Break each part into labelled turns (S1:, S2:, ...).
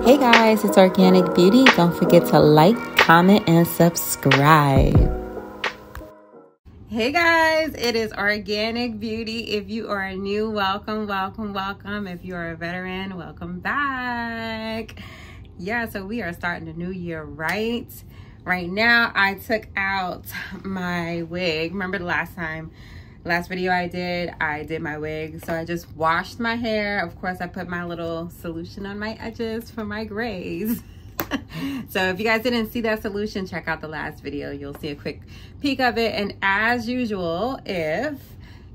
S1: Hey guys, it's Organic Beauty. Don't forget to like, comment, and subscribe. Hey guys, it is Organic Beauty. If you are new, welcome, welcome, welcome. If you are a veteran, welcome back. Yeah, so we are starting the new year right now. I took out my wig. Remember the last video I did my wig. So I just washed my hair. Of course, I put my little solution on my edges for my grays. So if you guys didn't see that solution, check out the last video. You'll see a quick peek of it. And as usual, if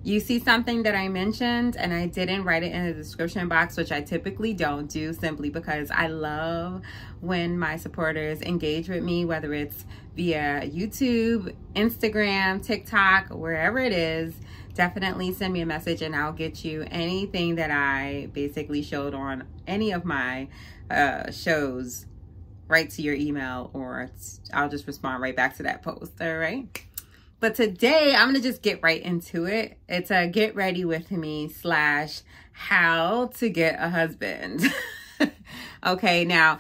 S1: you see something that I mentioned and I didn't write it in the description box, which I typically don't do simply because I love when my supporters engage with me, whether it's via YouTube, Instagram, TikTok, wherever it is, definitely send me a message and I'll get you anything that I basically showed on any of my shows right to your email, or I'll just respond right back to that post, all right? But today, I'm gonna just get right into it. It's a get ready with me / how to get a husband. Okay, now,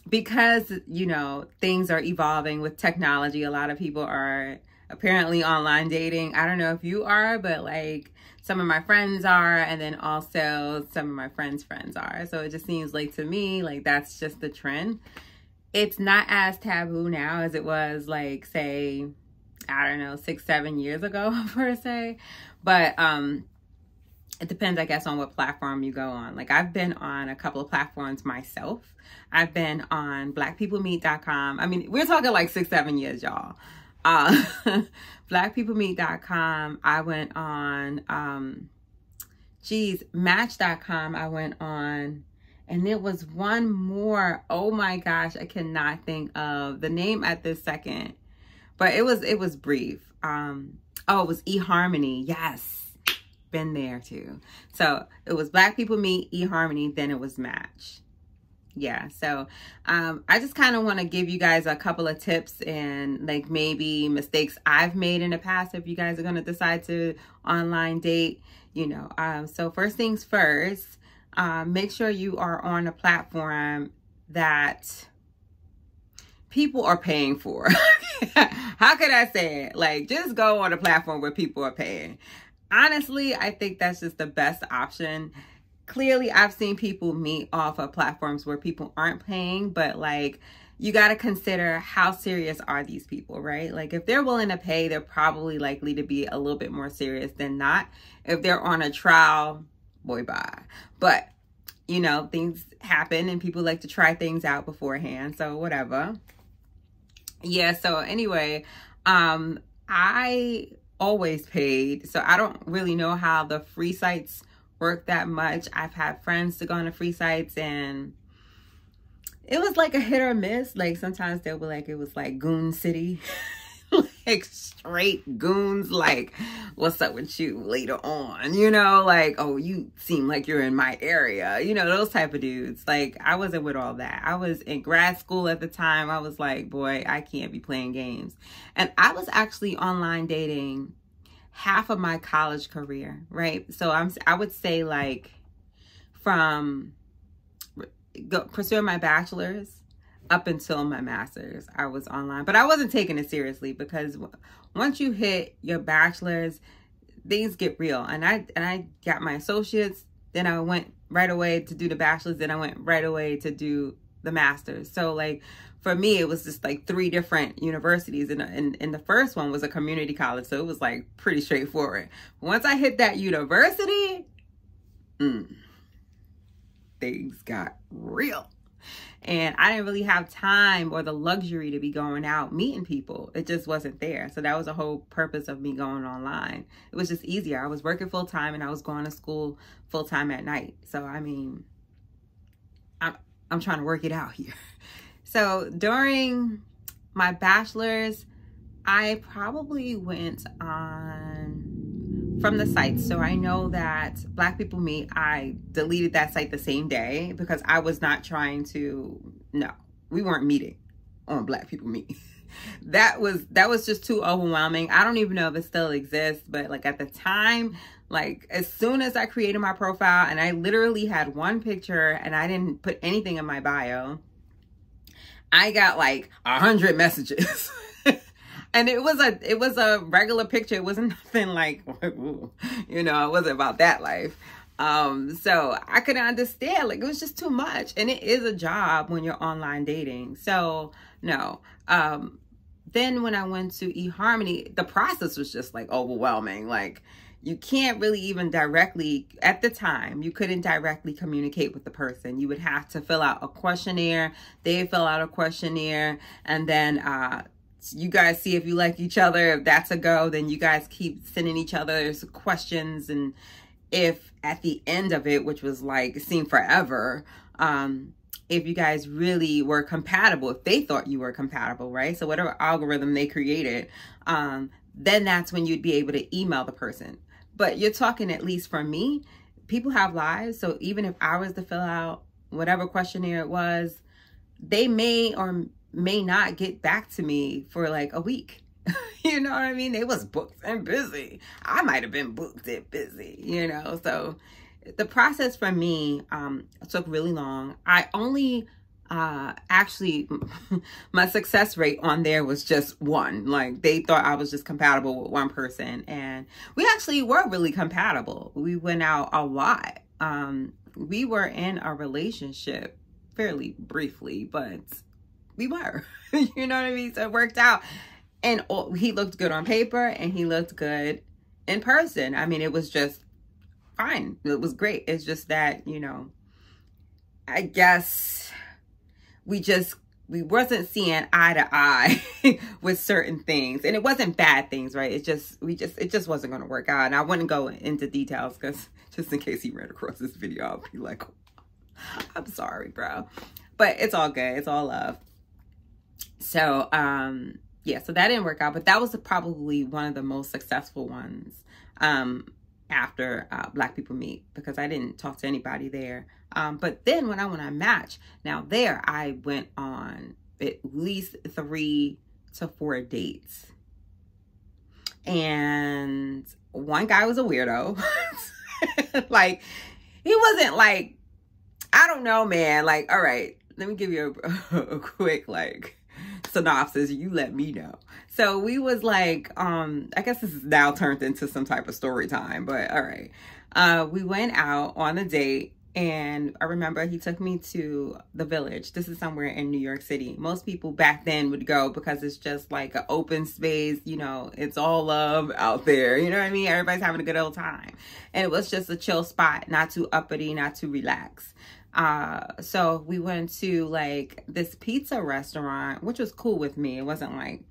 S1: because, you know, things are evolving with technology, a lot of people are apparently online dating. I don't know if you are, but like some of my friends are, and then also some of my friends' friends are. So it just seems like to me, like that's just the trend. It's not as taboo now as it was like, say, I don't know, 6-7 years ago per se, but it depends, I guess, on what platform you go on. Like I've been on a couple of platforms myself. I've been on blackpeoplemeet.com. I mean, we're talking like 6-7 years, y'all. Blackpeoplemeet.com. I went on Match.com. I went on, and there was one more. Oh my gosh, I cannot think of the name at this second. But it was brief. Oh, it was eHarmony. Yes, been there too. So it was Black People Meet, eHarmony, then it was Match. Yeah, so I just kind of want to give you guys a couple of tips and like maybe mistakes I've made in the past if you guys are going to decide to online date, you know. So first things first, make sure you are on a platform that people are paying for. How could I say it? Like, just go on a platform where people are paying. Honestly, I think that's just the best option. Clearly, I've seen people meet off of platforms where people aren't paying, but like, you got to consider how serious are these people, right? Like, if they're willing to pay, they're probably likely to be a little bit more serious than not. If they're on a trial, boy, bye. But, you know, things happen and people like to try things out beforehand, so whatever. Yeah, so anyway, I always paid, so I don't really know how the free sites work that much. I've had friends to go on the free sites and it was like a hit or miss. Like sometimes they'll be like, it was like Goon City, like straight goons, like, what's up with you later on? You know, like, oh, you seem like you're in my area. You know, those type of dudes. Like, I wasn't with all that. I was in grad school at the time. I was like, boy, I can't be playing games. And I was actually online dating half of my college career, right? So I would say like from pursuing my bachelor's up until my master's, I was online, but I wasn't taking it seriously because once you hit your bachelor's, things get real. And I got my associates, then I went right away to do the bachelor's, then I went right away to do the master's. So like for me, it was just like 3 different universities, and the first one was a community college, so it was like pretty straightforward. Once I hit that university, things got real. And I didn't really have time or the luxury to be going out meeting people. It just wasn't there. So that was the whole purpose of me going online. It was just easier. I was working full time and I was going to school full time at night. So, I mean, I'm trying to work it out here. So during my bachelor's, I probably went on from the site. So I know that Black People Meet, I deleted that site the same day because I was not trying to, no, we weren't meeting on Black People Meet. That was just too overwhelming. I don't even know if it still exists, but like at the time, Like, as soon as I created my profile, and I literally had one picture and I didn't put anything in my bio, I got like 100 messages. And it was a regular picture. It wasn't nothing like, you know, it wasn't about that life. So I couldn't understand, like, it was just too much. And it is a job when you're online dating. So no. Then when I went to eHarmony, the process was just like overwhelming. Like, you can't really even directly, at the time, you couldn't directly communicate with the person. You would have to fill out a questionnaire. They fill out a questionnaire, and then you guys see if you like each other. If that's a go, then you guys keep sending each other questions. And if at the end of it, which was like, it seemed forever, if you guys really were compatible, if they thought you were compatible, right? So whatever algorithm they created, then that's when you'd be able to email the person. But you're talking, at least for me, people have lives. So even if I was to fill out whatever questionnaire it was, they may or may not get back to me for like a week. You know what I mean? They was booked and busy. I might have been booked and busy, you know? So the process for me took really long. I only actually, my success rate on there was just 1. Like, they thought I was just compatible with one person, and we actually were really compatible. We went out a lot. We were in a relationship fairly briefly, but we were. You know what I mean? So it worked out. And he looked good on paper, and he looked good in person. I mean, it was just fine. It was great. It's just that, you know, I guess we wasn't seeing eye to eye with certain things. And it wasn't bad things, right? It just wasn't going to work out. And I wouldn't go into details, because just in case he ran across this video, I'll be like, I'm sorry, bro. But it's all good. It's all love. So, yeah, so that didn't work out, but that was probably one of the most successful ones after Black People Meet, because I didn't talk to anybody there. But then when I Match, now there I went on at least 3 to 4 dates. And one guy was a weirdo. Like, he wasn't like, I don't know, man. Like, all right, let me give you a quick, like, synopsis. You let me know. So we was like, I guess this is now turned into some type of story time, but all right. We went out on a date, and I remember he took me to the Village. This is somewhere in New York City. Most people back then would go because it's just like an open space, you know, it's all love out there. You know what I mean? Everybody's having a good old time. And it was just a chill spot, not too uppity, not too relaxed. So we went to like this pizza restaurant, which was cool with me. It wasn't like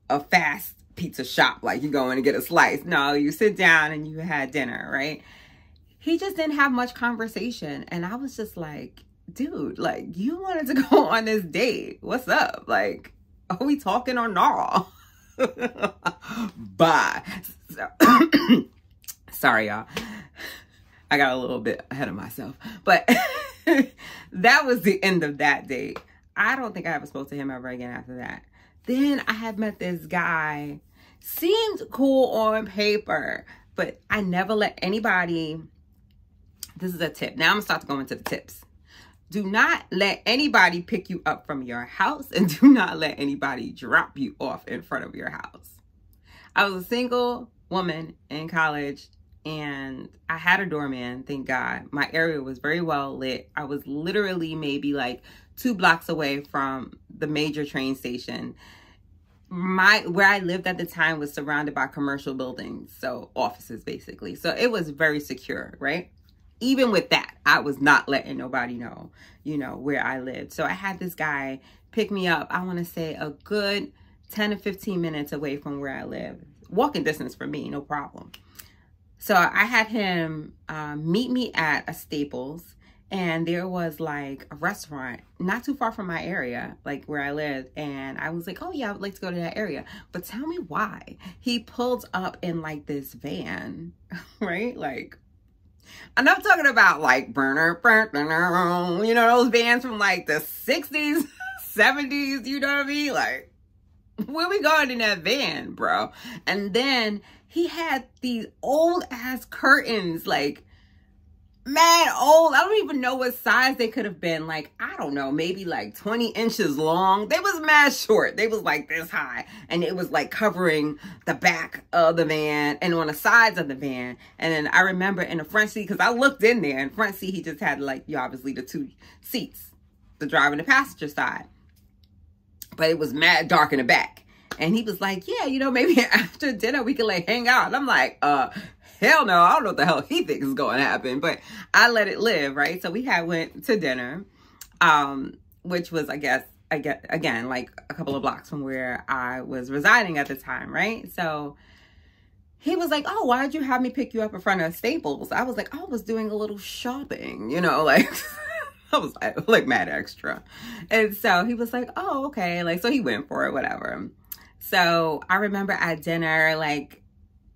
S1: a fast pizza shop, like you go in and get a slice. No, you sit down and you had dinner, right? He just didn't have much conversation. And I was just like, dude, like, you wanted to go on this date. What's up? Like, are we talking or not? Bye. So, sorry, y'all. I got a little bit ahead of myself. But that was the end of that date. I don't think I ever spoke to him ever again after that. Then I had met this guy. Seemed cool on paper, but I never let anybody... This is a tip. Now I'm going to start to go into the tips. Do not let anybody pick you up from your house, and do not let anybody drop you off in front of your house. I was a single woman in college, and I had a doorman, thank God. My area was very well lit. I was literally maybe like 2 blocks away from the major train station. Where I lived at the time was surrounded by commercial buildings, so offices basically. So it was very secure, right? Even with that, I was not letting nobody know, you know, where I lived. So I had this guy pick me up, I want to say a good 10 to 15 minutes away from where I live. Walking distance for me, no problem. So I had him meet me at a Staples, and there was like a restaurant not too far from my area, like where I lived. And I was like, oh yeah, I would like to go to that area. But tell me why. He pulled up in like this van, right? Like, and I'm talking about like, you know, those vans from like the 60s, 70s, you know what I mean? Like, where we going in that van, bro? And then he had these old ass curtains, like mad old. I don't even know what size they could have been. Like, I don't know, maybe like 20 inches long. They was mad short. They was like this high. And it was like covering the back of the van and on the sides of the van. And then I remember in the front seat, because I looked in there, in front seat, he just had like, obviously the 2 seats, the driver and the passenger side. But it was mad dark in the back. And he was like, yeah, you know, maybe after dinner we can like hang out. And I'm like, hell no, I don't know what the hell he thinks is going to happen, but I let it live, right? So we went to dinner, which was, I guess, again, like a couple of blocks from where I was residing at the time, right? So he was like, oh, why'd you have me pick you up in front of Staples? I was like, I was doing a little shopping, you know, like, I was like mad extra. And so he was like, oh, okay. Like, so he went for it, whatever. So I remember at dinner, like,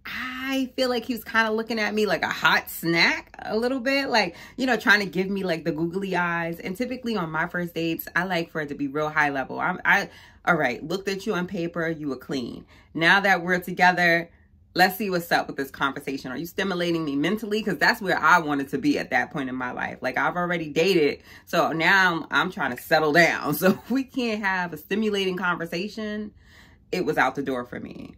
S1: I feel like he was kind of looking at me like a hot snack a little bit, like, you know, trying to give me like the googly eyes. And typically on my first dates, I like for it to be real high level. All right, looked at you on paper, you were clean. Now that we're together, let's see what's up with this conversation. Are you stimulating me mentally? Because that's where I wanted to be at that point in my life. Like, I've already dated, so now I'm trying to settle down. So if we can't have a stimulating conversation, it was out the door for me.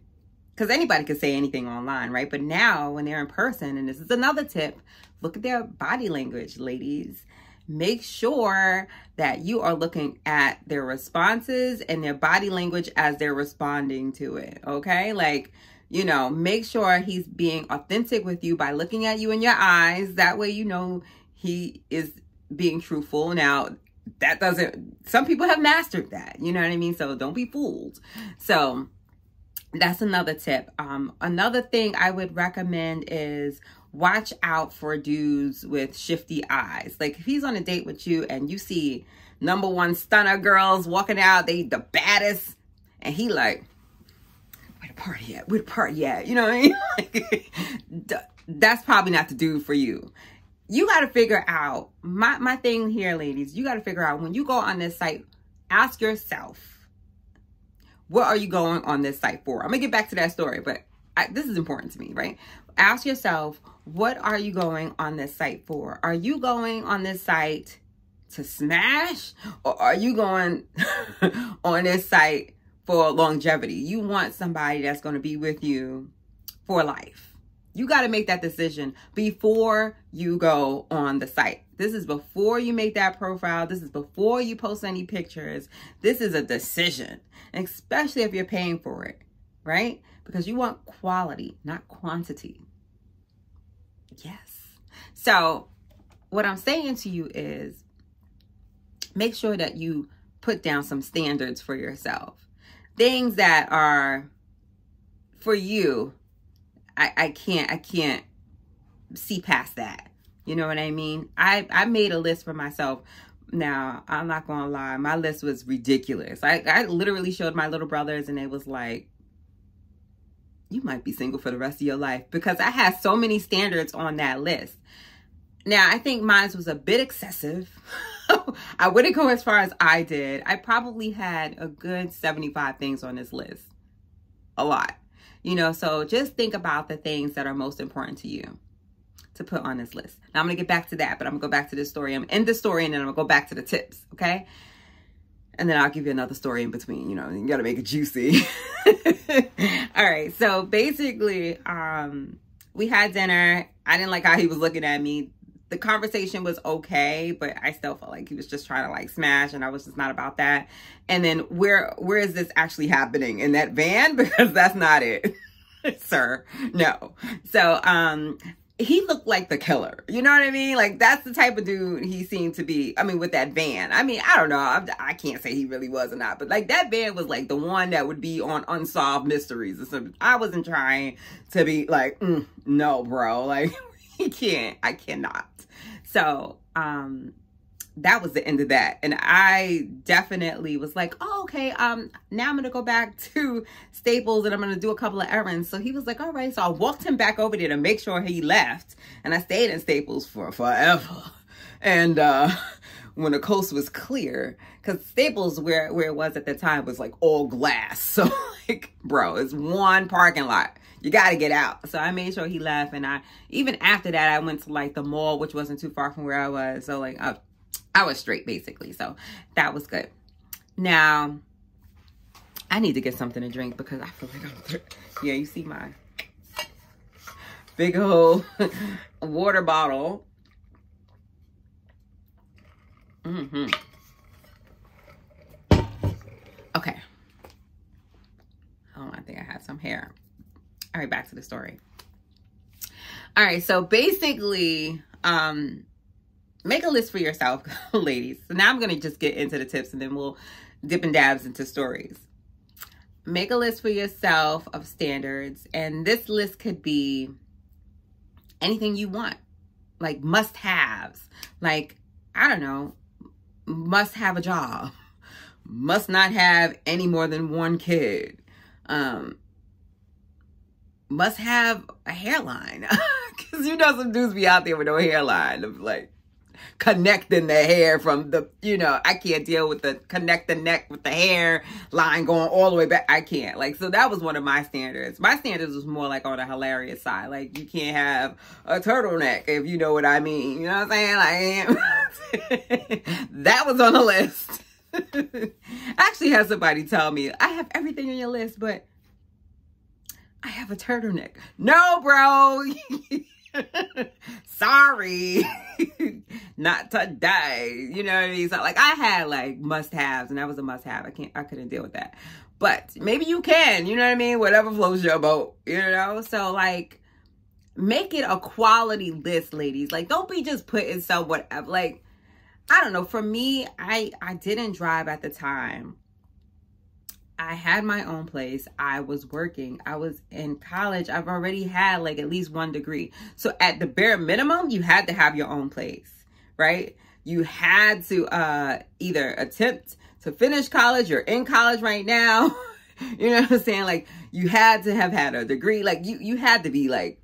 S1: Because anybody could say anything online, right? But now when they're in person, and this is another tip, look at their body language, ladies. Make sure that you are looking at their responses and their body language as they're responding to it, okay? Like, you know, make sure he's being authentic with you by looking at you in your eyes. That way, you know, he is being truthful. Now, that doesn't, some people have mastered that, you know what I mean? So don't be fooled. So that's another tip. Another thing I would recommend is watch out for dudes with shifty eyes. Like, if he's on a date with you and you see #1 stunner girls walking out, they the baddest, and he like, where the party at? Where the party at? You know what I mean? Like, that's probably not the dude for you. You got to figure out, my thing here, ladies, you got to figure out when you go on this site, ask yourself, what are you going on this site for? I'm going to get back to that story, but this is important to me, right? Ask yourself, what are you going on this site for? Are you going on this site to smash? Or are you going on this site for longevity? You want somebody that's going to be with you for life. You got to make that decision before you go on the site. This is before you make that profile. This is before you post any pictures. This is a decision, especially if you're paying for it, right? Because you want quality, not quantity. Yes. So what I'm saying to you is make sure that you put down some standards for yourself. Things that are for you. I can't see past that. You know what I mean? I made a list for myself. Now, I'm not going to lie. My list was ridiculous. I literally showed my little brothers and it was like, you might be single for the rest of your life, because I had so many standards on that list. Now, I think mine was a bit excessive. I wouldn't go as far as I did. I probably had a good 75 things on this list. A lot. You know, so just think about the things that are most important to you to put on this list. Now, I'm going to get back to that, but I'm going to go back to this story. I'm going to end the story, and then I'm going to go back to the tips, okay? And then I'll give you another story in between. You know, you got to make it juicy. All right. So basically, we had dinner. I didn't like how he was looking at me. The conversation was okay, but I still felt like he was just trying to like smash, and I was just not about that. And then where is this actually happening? In that van? Because that's not it, sir. No. So, he looked like the killer. You know what I mean? Like, that's the type of dude he seemed to be. I mean, with that van. I mean, I don't know. I can't say he really was or not. But, like, that van was, like, the one that would be on Unsolved Mysteries or something. I wasn't trying to be like, no, bro. Like, I cannot. So, that was the end of that. And I definitely was like, oh, okay, now I'm going to go back to Staples and I'm going to do a couple of errands. So he was like, all right. So I walked him back over there to make sure he left. And I stayed in Staples for forever. And when the coast was clear, because Staples, where it was at the time, was like all glass. So like, bro, it's one parking lot. You got to get out. So I made sure he left. And even after that, I went to like the mall, which wasn't too far from where I was. So like, I was straight basically. So that was good. Now, I need to get something to drink because I feel like I'm thirsty. Yeah, you see my big old water bottle. Okay. Oh, I think I have some hair. All right, back to the story. All right, so basically, make a list for yourself, ladies. So now I'm going to just get into the tips and then we'll dip and dabs into stories. Make a list for yourself of standards. And this list could be anything you want. Like must-haves. Like, I don't know, must have a job. Must not have any more than one kid. Must have a hairline. Because you know some dudes be out there with no hairline. Like, connecting the hair from the, you know, I can't deal with the connect the neck with the hair line going all the way back. I can't. Like, so that was one of my standards. My standards was more like on the hilarious side. Like, you can't have a turtleneck, if you know what I mean. You know what I'm saying? Like, that was on the list. I actually had somebody tell me, I have everything on your list, but I have a turtleneck. No, bro. Sorry. Not today. You know what I mean? So like I had like must-haves and that was a must-have. I couldn't deal with that. But maybe you can, you know what I mean? Whatever floats your boat, you know? So like make it a quality list, ladies. Like don't be just putting some whatever. Like, I don't know. For me, I didn't drive at the time. I had my own place. I was working. I was in college. I've already had like at least one degree. So at the bare minimum, you had to have your own place, right? You had to either attempt to finish college. You're in college right now. You know what I'm saying? Like you had to have had a degree. Like you had to be like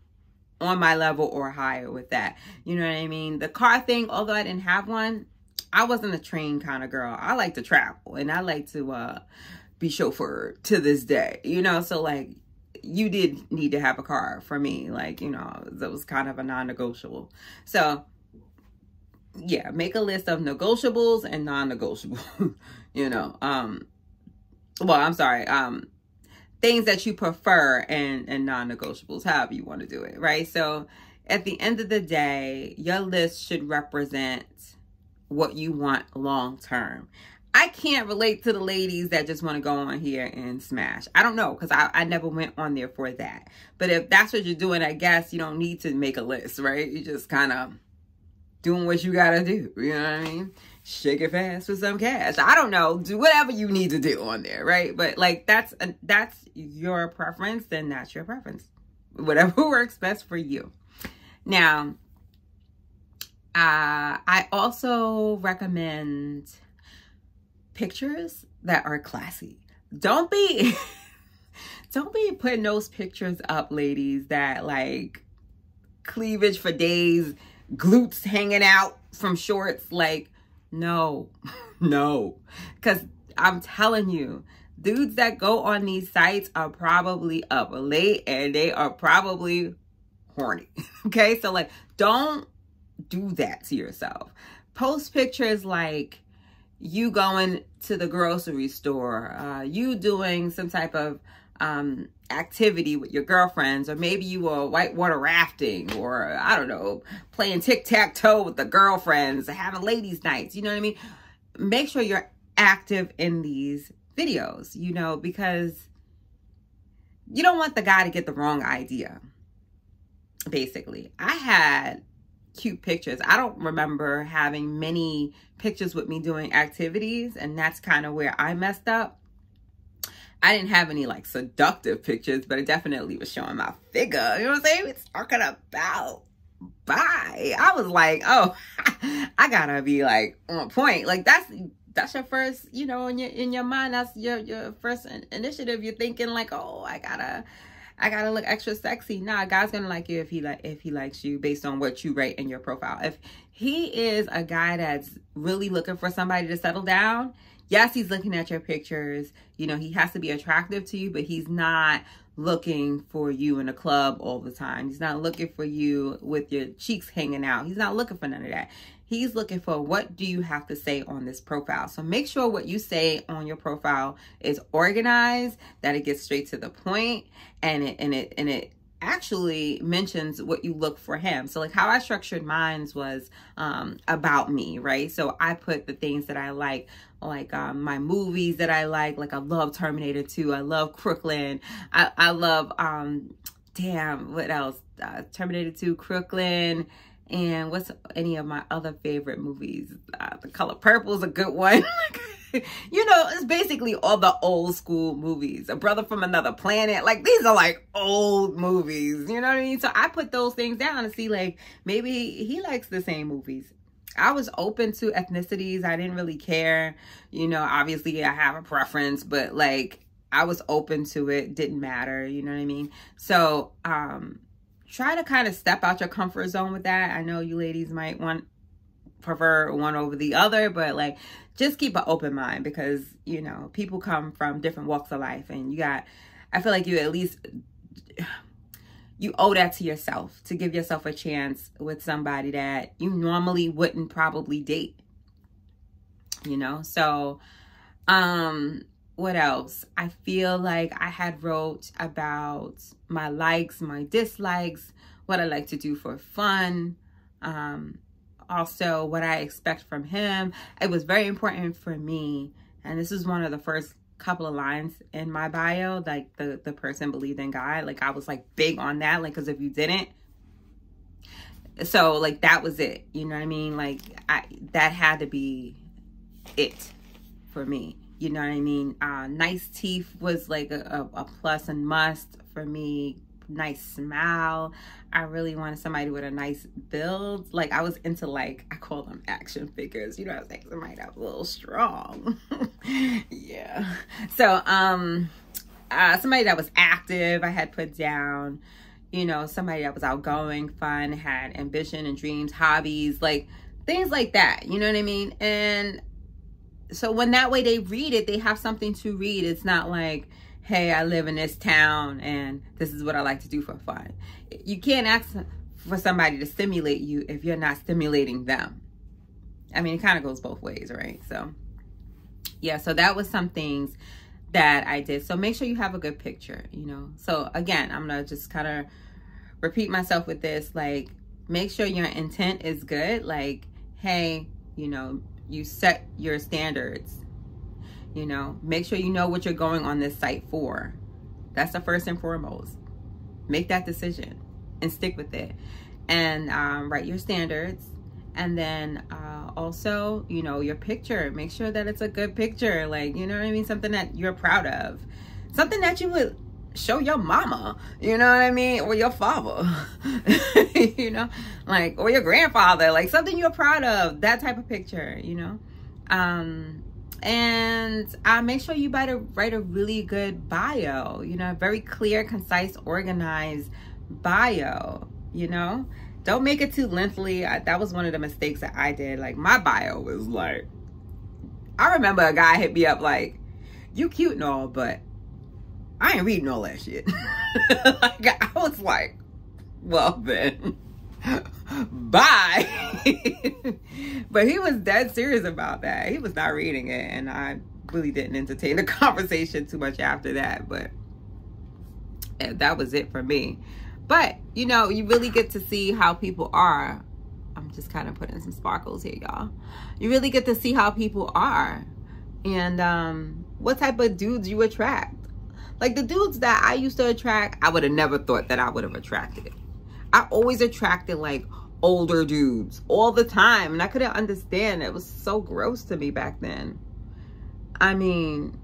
S1: on my level or higher with that. You know what I mean? The car thing, although I didn't have one, I wasn't a train kind of girl. I like to travel and I like to be chauffeured to this day, you know? So like you did need to have a car for me. Like, you know, that was kind of a non-negotiable. So yeah, make a list of negotiables and non-negotiables, you know? Well, I'm sorry. Things that you prefer and non-negotiables, however you want to do it, right? So at the end of the day, your list should represent what you want long-term. I can't relate to the ladies that just want to go on here and smash. I don't know, because I never went on there for that. But if that's what you're doing, I guess you don't need to make a list, right? You just kind of doing what you got to do. You know what I mean? Shake it fast with some cash. I don't know. Do whatever you need to do on there, right? But like that's your preference, then that's your preference. Whatever works best for you. Now, I also recommend pictures that are classy. Don't be putting those pictures up, ladies, that like cleavage for days, glutes hanging out from shorts. Like, no, no. Because I'm telling you, dudes that go on these sites are probably up late and they are probably horny. Okay, so like, don't do that to yourself. Post pictures like you going to the grocery store, you doing some type of activity with your girlfriends, or maybe you were whitewater rafting, or I don't know, playing tic-tac-toe with the girlfriends, having ladies' nights, you know what I mean? Make sure you're active in these videos, you know, because you don't want the guy to get the wrong idea, basically. I had cute pictures. I don't remember having many pictures with me doing activities, and that's kind of where I messed up. I didn't have any like seductive pictures, but it definitely was showing my figure. You know what I'm saying? It's talking about bye. I was like, oh, I gotta be like on point. Like that's your first, you know, in your mind, that's your first initiative. You're thinking like, oh, I I gotta look extra sexy. Nah, God's gonna like you if he likes you based on what you write in your profile. If he is a guy that's really looking for somebody to settle down, yes, he's looking at your pictures. You know, he has to be attractive to you, but he's not looking for you in a club all the time. He's not looking for you with your cheeks hanging out. He's not looking for none of that. He's looking for, what do you have to say on this profile? So make sure what you say on your profile is organized, that it gets straight to the point, and it actually mentions what you look for him. So like how I structured mine was about me, right? So I put the things that I like my movies that I like I love Terminator 2, I love Crooklyn, I love what else? Terminator 2, Crooklyn, and what's any of my other favorite movies? The Color Purple is a good one. You know, it's basically all the old school movies. A Brother from Another Planet. Like, these are like old movies. You know what I mean? So I put those things down to see, like, maybe he likes the same movies. I was open to ethnicities. I didn't really care. You know, obviously I have a preference, but like, I was open to it. Didn't matter. You know what I mean? So, try to kind of step out your comfort zone with that. I know you ladies might prefer one over the other, but like, just keep an open mind, because, you know, people come from different walks of life, and I feel like you at least, you owe that to yourself, to give yourself a chance with somebody that you normally wouldn't probably date, you know? So, what else? I feel like I had wrote about my likes, my dislikes, what I like to do for fun, also what I expect from him. It was very important for me, and this is one of the first couple of lines in my bio, like the person believed in God. Like, I was like big on that, like, because if you didn't, so like that was it, you know what I mean? Like, that had to be it for me, you know what I mean? Nice teeth was like a plus and must for me. Nice smile. I really wanted somebody with a nice build. Like, I was into, like, I call them action figures. You know what I'm saying? Somebody that was a little strong. Yeah. So, somebody that was active, I had put down, you know, somebody that was outgoing, fun, had ambition and dreams, hobbies, like things like that. You know what I mean? And so when that way they read it, they have something to read. It's not like, hey, I live in this town and this is what I like to do for fun. You can't ask for somebody to stimulate you if you're not stimulating them. I mean, it kind of goes both ways, right? So, yeah, so that was some things that I did. So make sure you have a good picture, you know? So again, I'm going to just kind of repeat myself with this. Like, make sure your intent is good. Like, hey, you know, you set your standards. You know, make sure you know what you're going on this site for. That's the first and foremost. Make that decision and stick with it. And write your standards. And then also, you know, your picture. Make sure that it's a good picture. Like, you know what I mean? Something that you're proud of. Something that you would show your mama. You know what I mean? Or your father. You know? Like, or your grandfather. Like, something you're proud of. That type of picture, you know? And make sure you write a really good bio, you know, very clear, concise, organized bio, you know. Don't make it too lengthy. That was one of the mistakes that I did. Like, my bio was like, I remember a guy hit me up like, you cute and all, but I ain't reading all that shit. Like, I was like, well then, bye. But he was dead serious about that. He was not reading it, and I really didn't entertain the conversation too much after that. But that was it for me. But, you know, you really get to see how people are. I'm just kind of putting some sparkles here, y'all. You really get to see how people are, and what type of dudes you attract. Like, the dudes that I used to attract, I would have never thought that I would have attracted. I always attracted like older dudes all the time, and I couldn't understand. It was so gross to me back then. I mean,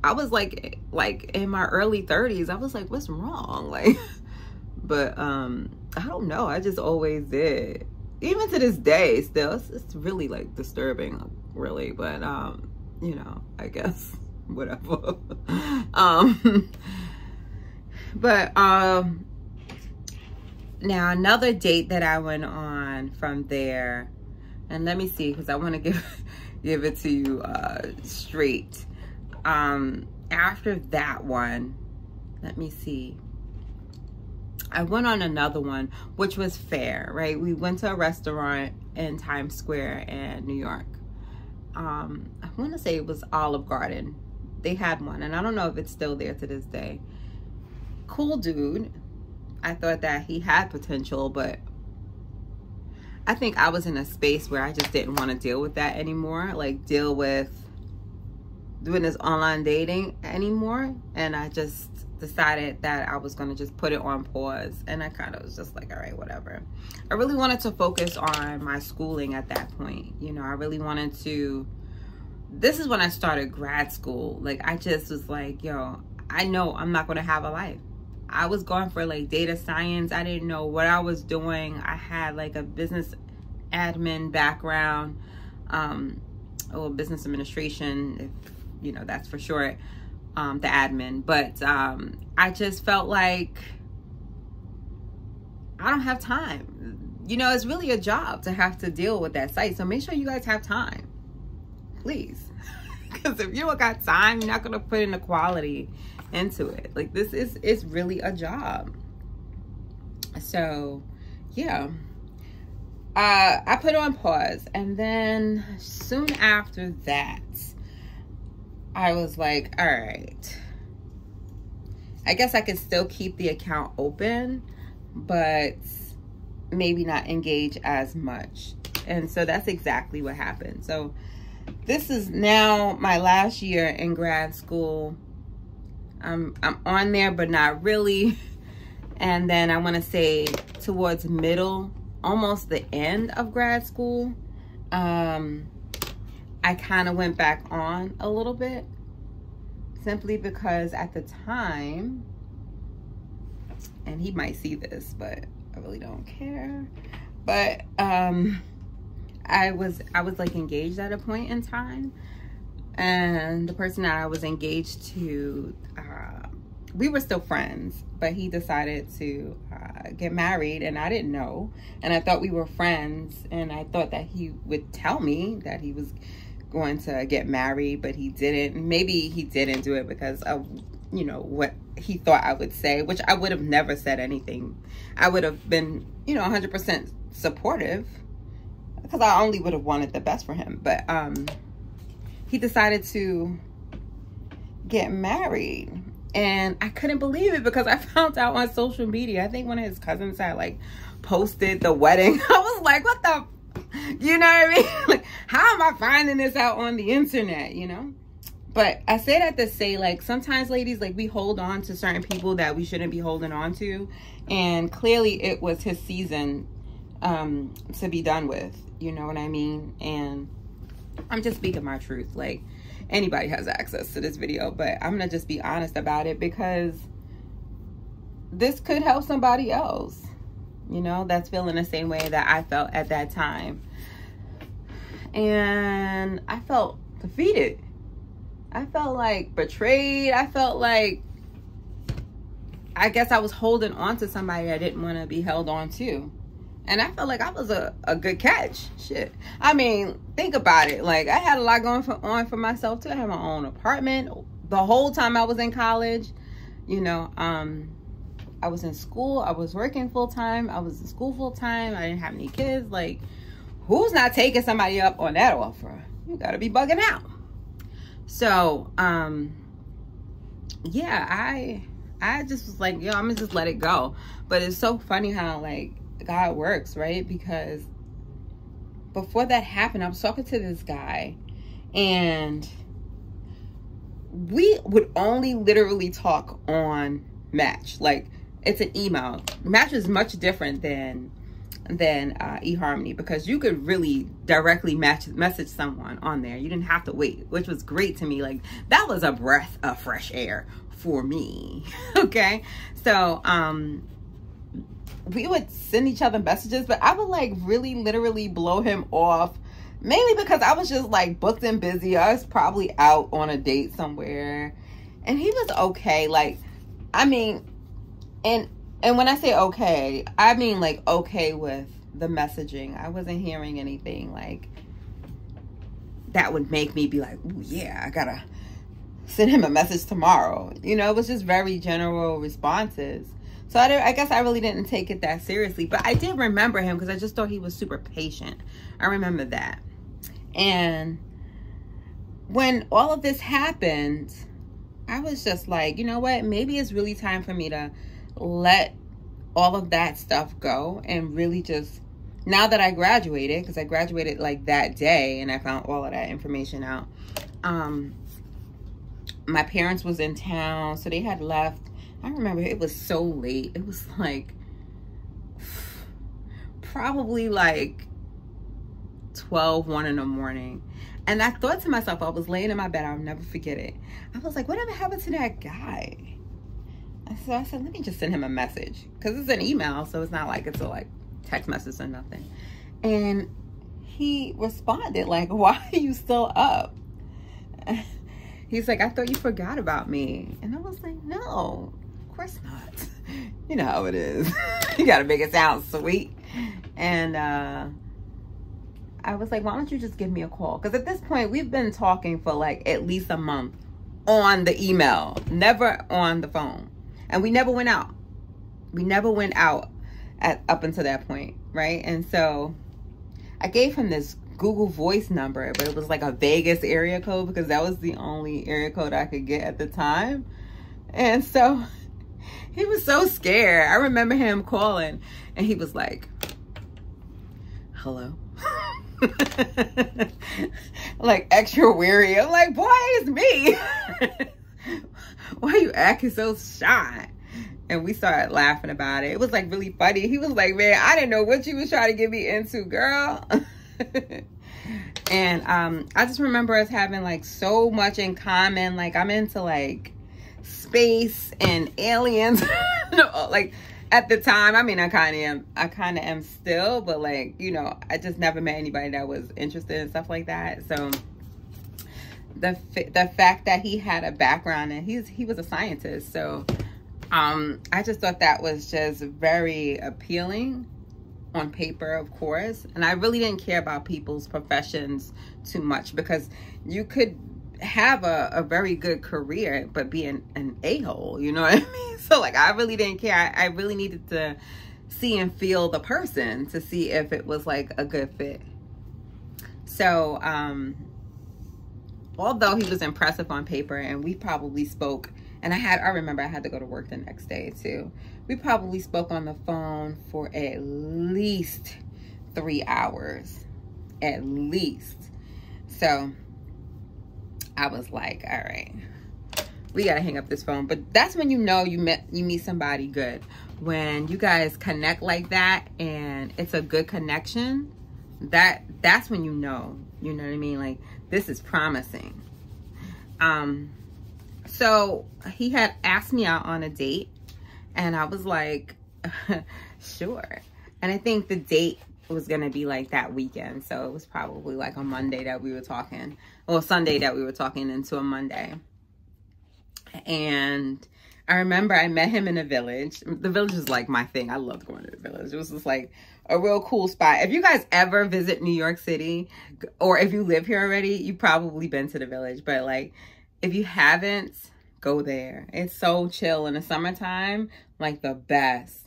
S1: I was like in my early 30s. I was like, what's wrong? Like, but I don't know. I just always did. Even to this day, still, it's really like disturbing, really. But you know, I guess whatever. But now another date that I went on from there, and let me see, because I want to give it to you straight. After that one, let me see. I went on another one, which was fair, right? We went to a restaurant in Times Square in New York. I want to say it was Olive Garden. They had one, and I don't know if it's still there to this day. Cool dude. I thought that he had potential, but I think I was in a space where I just didn't want to deal with that anymore, like deal with doing this online dating anymore. And I just decided that I was going to just put it on pause, and I kind of was just like, all right, whatever. I really wanted to focus on my schooling at that point. You know, I really wanted to, this is when I started grad school. Like, I just was like, yo, I know I'm not going to have a life. I was going for like data science. I didn't know what I was doing. I had like a business admin background, or business administration, if you know that's for short, the admin. But I just felt like I don't have time. You know, it's really a job to have to deal with that site. So make sure you guys have time, please. Because if you don't got time, you're not going to put in the quality into it. Like, this is, it's really a job. So yeah, I put on pause, and then soon after that I was like, all right, I guess I could still keep the account open, but maybe not engage as much. And so that's exactly what happened. So this is now my last year in grad school. I'm on there, but not really. And then I want to say towards middle, almost the end of grad school, I kind of went back on a little bit, simply because at the time, and he might see this, but I really don't care, but I was like engaged at a point in time, and the person that I was engaged to, we were still friends, but he decided to get married, and I didn't know, and I thought we were friends, and I thought that he would tell me that he was going to get married, but he didn't. Maybe he didn't do it because of, you know, what he thought I would say, which I would have never said anything. I would have been, you know, 100% supportive, because I only would have wanted the best for him. But he decided to get married, and I couldn't believe it, because I found out on social media. I think one of his cousins had like posted the wedding. I was like, what the, you know what I mean? Like, how am I finding this out on the internet, you know? But I say that to say, like, sometimes, ladies, like, we hold on to certain people that we shouldn't be holding on to. And clearly it was his season to be done with, you know what I mean? And I'm just speaking my truth. Like, anybody has access to this video, but I'm gonna just be honest about it, because this could help somebody else, you know, that's feeling the same way that I felt at that time. And I felt defeated. I felt like betrayed. I felt like, I guess I was holding on to somebody I didn't want to be held on to. And I felt like I was a good catch. Shit. I mean, think about it. Like, I had a lot going on for myself too. I had my own apartment the whole time I was in college. You know, I was in school. I was working full time. I was in school full time. I didn't have any kids. Like, who's not taking somebody up on that offer? You gotta be bugging out. So, yeah, I just was like, yo, I'm gonna just let it go. But it's so funny how, like, God works, right? Because before that happened, I was talking to this guy, and we would only literally talk on Match. Like, it's an email. Match is much different than eHarmony, because you could really directly message someone on there. You didn't have to wait, which was great to me. Like, that was a breath of fresh air for me. Okay, so we would send each other messages, but I would like really literally blow him off, mainly because I was just like booked and busy. I was probably out on a date somewhere, and he was okay. Like, I mean, And when I say okay, I mean like okay with the messaging. I wasn't hearing anything like that would make me be like, ooh, yeah, I gotta send him a message tomorrow. You know, it was just very general responses. So I guess I really didn't take it that seriously. But I did remember him because I just thought he was super patient. I remember that. And when all of this happened, I was just like, you know what? Maybe it's really time for me to let all of that stuff go and really just, now that I graduated, because I graduated like that day and I found all of that information out. My parents was in town, so they had left. I remember it was so late. It was like probably like 1 in the morning. And I thought to myself, I was laying in my bed, I'll never forget it. I was like, whatever happened to that guy? So I said, let me just send him a message. Because it's an email, so it's not like it's a like text message or nothing. And he responded like, why are you still up? He's like, I thought you forgot about me. And I was like, no, of course not. You know how it is. You got to make it sound sweet. And I was like, why don't you just give me a call? Because at this point, we've been talking for like at least a month on the email, never on the phone. And we never went out. We never went out up until that point, right? And so I gave him this Google Voice number, but it was like a Vegas area code because that was the only area code I could get at the time. And so he was so scared. I remember him calling and he was like, hello? Like extra weary. I'm like, boy, it's me. Why are you acting so shy? And we started laughing about it. It was like really funny. He was like, man, I didn't know what you was trying to get me into, girl. And I just remember us having like so much in common. Like I'm into like space and aliens. Like at the time, I mean, I kind of am still, but like, you know, I just never met anybody that was interested in stuff like that. So the fact that he had a background and he was a scientist. So I just thought that was just very appealing on paper, of course. And I really didn't care about people's professions too much because you could have a very good career but be an a-hole, you know what I mean? So like I really didn't care. I really needed to see and feel the person to see if it was like a good fit. So although he was impressive on paper and we probably spoke, and I remember I had to go to work the next day too. We probably spoke on the phone for at least 3 hours, at least. So I was like, all right, we got to hang up this phone. But that's when you know you meet somebody good. When you guys connect like that and it's a good connection, that's when you know what I mean? Like, this is promising. So he had asked me out on a date and I was like, sure. And I think the date was going to be like that weekend. So it was probably like a Monday that we were talking, or Sunday that we were talking into a Monday. And I remember I met him in a village. The village is like my thing. I loved going to the village. It was just like a real cool spot. If you guys ever visit New York City, or if you live here already, you've probably been to the village. But like, if you haven't, go there. It's so chill in the summertime, like the best.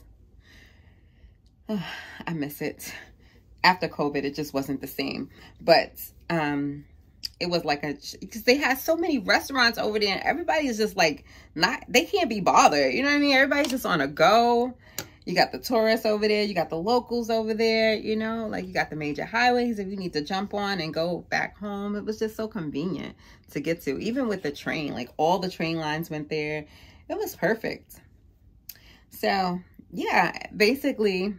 S1: I miss it. After COVID, it just wasn't the same. But it was like because they had so many restaurants over there and everybody is just like, they can't be bothered. You know what I mean? Everybody's just on a go. You got the tourists over there. You got the locals over there, you know, like you got the major highways if you need to jump on and go back home. It was just so convenient to get to, even with the train, like all the train lines went there. It was perfect. So yeah, basically,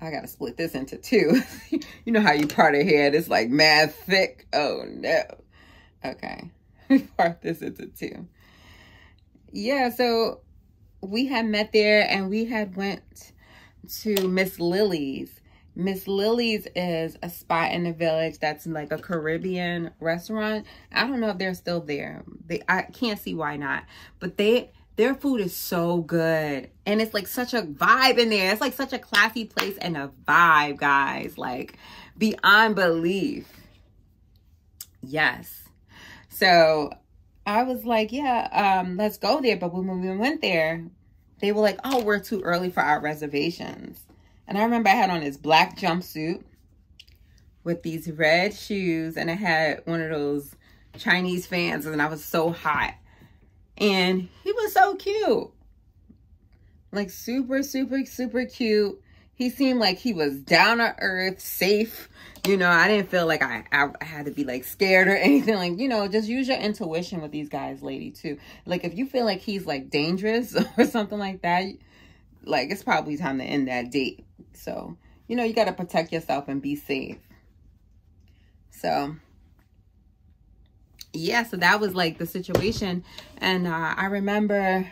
S1: I got to split this into two. You know how you part a hair, it's like mad thick. Oh no. Okay. We part this into two. Yeah. So we had met there and we had went to Miss Lily's. Miss Lily's is a spot in the village that's like a Caribbean restaurant. I don't know if they're still there. I can't see why not. But they Their food is so good. And it's like such a vibe in there. It's like such a classy place and a vibe, guys. Like beyond belief. Yes. So I was like, yeah, let's go there. But when we went there, they were like, oh, we're too early for our reservations. And I remember I had on this black jumpsuit with these red shoes. And I had one of those Chinese fans. And I was so hot. And he was so cute. Like super, super, super cute. He seemed like he was down to earth, safe. You know, I didn't feel like I had to be like scared or anything. Like, you know, just use your intuition with these guys, lady, too. Like, if you feel like he's like dangerous or something like that, like it's probably time to end that date. So, you know, you got to protect yourself and be safe. So, yeah, so that was like the situation. And I remember